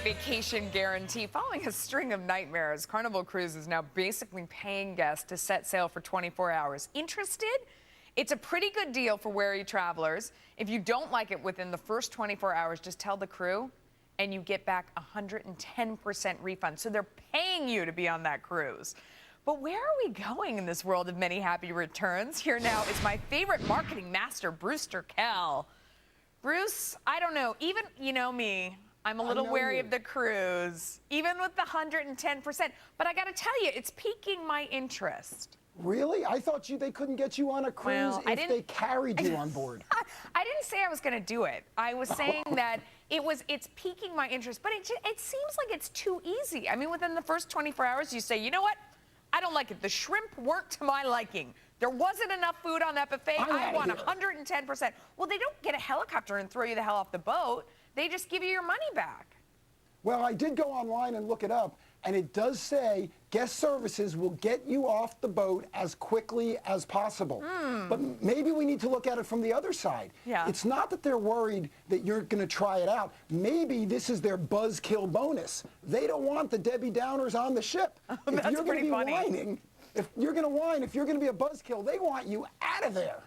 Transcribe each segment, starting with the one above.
vacation guarantee. Following a string of nightmares, Carnival Cruise is now basically paying guests to set sail for 24 hours. Interested? It's a pretty good deal for wary travelers. If you don't like it within the first 24 hours, just tell the crew and you get back 110% refund. So they're paying you to be on that cruise. But where are we going in this world of many happy returns? Here now is my favorite marketing master, Bruce Turkel. Bruce, I don't know, even, you know me, I'm a little wary of the cruise, even with the 110%. But I got to tell you, it's piquing my interest. Really? I thought they couldn't get you on a cruise if they carried you on board. I didn't say I was going to do it. I was saying that it's piquing my interest, but it seems like it's too easy. I mean, within the first 24 hours, you say, you know what? I don't like it. The shrimp weren't to my liking. There wasn't enough food on that buffet. I want 110%. Well, they don't get a helicopter and throw you the hell off the boat. They just give you your money back. Well, I did go online and look it up, and it does say guest services will get you off the boat as quickly as possible. But maybe we need to look at it from the other side. Yeah. It's not that they're worried that you're going to try it out. Maybe this is their buzzkill bonus. They don't want the Debbie Downers on the ship. That's you're pretty funny. Whining, if you're going to whine, if you're going to be a buzzkill, they want you out of there.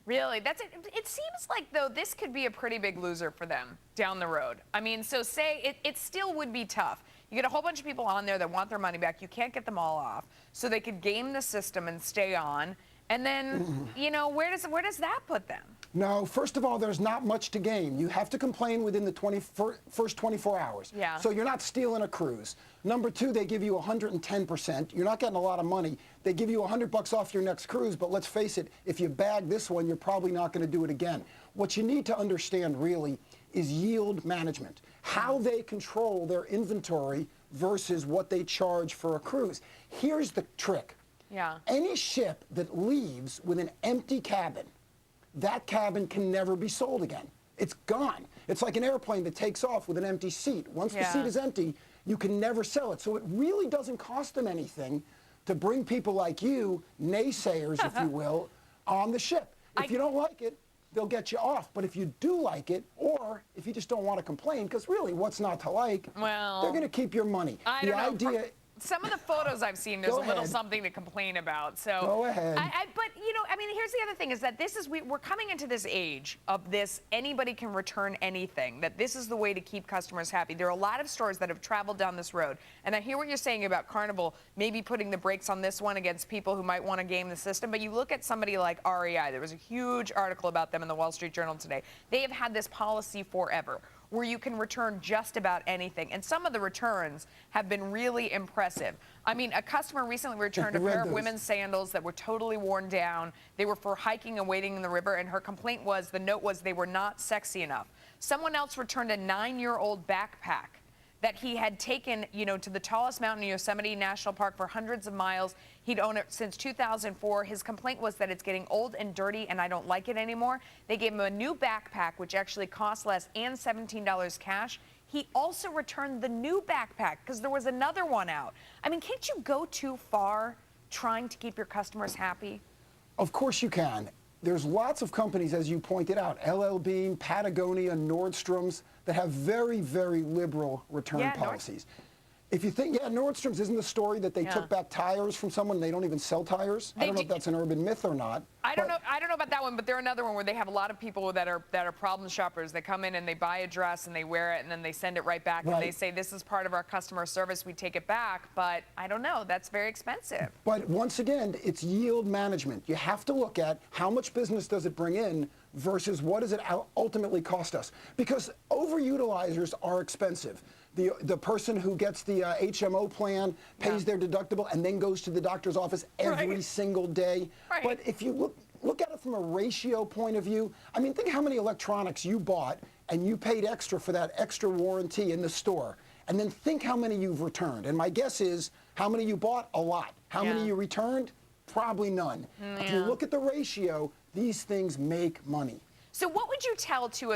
Really? That's it. It seems like, though, this could be a pretty big loser for them down the road. I mean, so say it still would be tough. You get a whole bunch of people on there that want their money back. You can't get them all off. So they could game the system and stay on. And then, you know, where does that put them? No, first of all, there's not much to gain. You have to complain within the first 24 hours. Yeah. So you're not stealing a cruise. Number two, they give you 110%. You're not getting a lot of money. They give you $100 off your next cruise, but let's face it, if you bag this one, you're probably not going to do it again. What you need to understand really is yield management, how they control their inventory versus what they charge for a cruise. Here's the trick. Yeah. Any ship that leaves with an empty cabin, that cabin can never be sold again. It's gone. It's like an airplane that takes off with an empty seat. Once the seat is empty, you can never sell it. So it really doesn't cost them anything to bring people like you, naysayers, if you will, on the ship. If you don't like it, they'll get you off. But if you do like it, or if you just don't want to complain, because really, what's not to like, well, they're going to keep your money. I don't know. Some of the photos I've seen, there's a little something to complain about. So go ahead. But you know, I mean, here's the other thing: is that we're coming into this age of this anybody can return anything. That this is the way to keep customers happy. There are a lot of stores that have traveled down this road, and I hear what you're saying about Carnival maybe putting the brakes on this one against people who might want to game the system. But you look at somebody like REI. There was a huge article about them in the Wall Street Journal today. They have had this policy forever, where you can return just about anything. And some of the returns have been really impressive. I mean, a customer recently returned a pair of women's sandals that were totally worn down. They were for hiking and wading in the river, and her complaint was, the note was, they were not sexy enough. Someone else returned a 9-year-old backpack that he had taken, you know, to the tallest mountain in Yosemite National Park for hundreds of miles. He'd owned it since 2004. His complaint was that it's getting old and dirty and I don't like it anymore. They gave him a new backpack, which actually cost less, and $17 cash. He also returned the new backpack because there was another one out. I mean, can't you go too far trying to keep your customers happy? Of course you can. There's lots of companies, as you pointed out, LL Bean, Patagonia, Nordstrom's, that have very, very liberal return policies. If you think, Nordstrom's, isn't the story that they took back tires from someone and they don't even sell tires? I don't know if that's an urban myth or not. I don't know about that one, but they're another one where they have a lot of people that are problem shoppers. They come in and they buy a dress and they wear it and then they send it right back and they say, this is part of our customer service, we take it back. But I don't know, that's very expensive. But once again, it's yield management. You have to look at how much business does it bring in versus what does it ultimately cost us. Because overutilizers are expensive. The person who gets the HMO plan pays their deductible and then goes to the doctor's office every single day. But if you look at it from a ratio point of view, I mean, think how many electronics you bought and you paid extra for that extra warranty in the store. And then think how many you've returned. And my guess is how many you bought? A lot. How many you returned? Probably none. If you look at the ratio, these things make money. So what would you tell to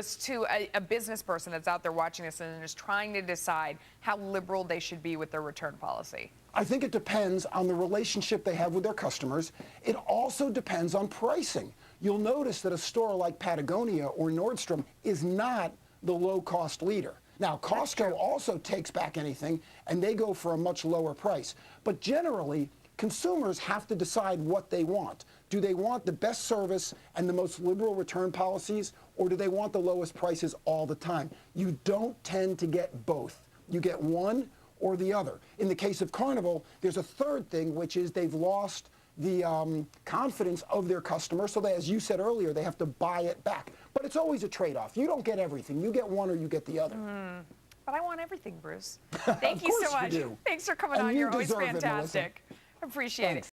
a business person that's out there watching this and is trying to decide how liberal they should be with their return policy? I think it depends on the relationship they have with their customers. It also depends on pricing. You'll notice that a store like Patagonia or Nordstrom is not the low-cost leader. Now, Costco also takes back anything, and they go for a much lower price. But generally, consumers have to decide what they want. Do they want the best service and the most liberal return policies, or do they want the lowest prices all the time? You don't tend to get both. You get one or the other. In the case of Carnival, there's a third thing, which is they've lost the confidence of their customers, so that, as you said earlier, they have to buy it back. But it's always a trade-off. You don't get everything. You get one or you get the other. But I want everything, Bruce. Thank you so much. You do. Thanks for coming And on. you You're always deserve it, Melissa. fantastic. Appreciate it.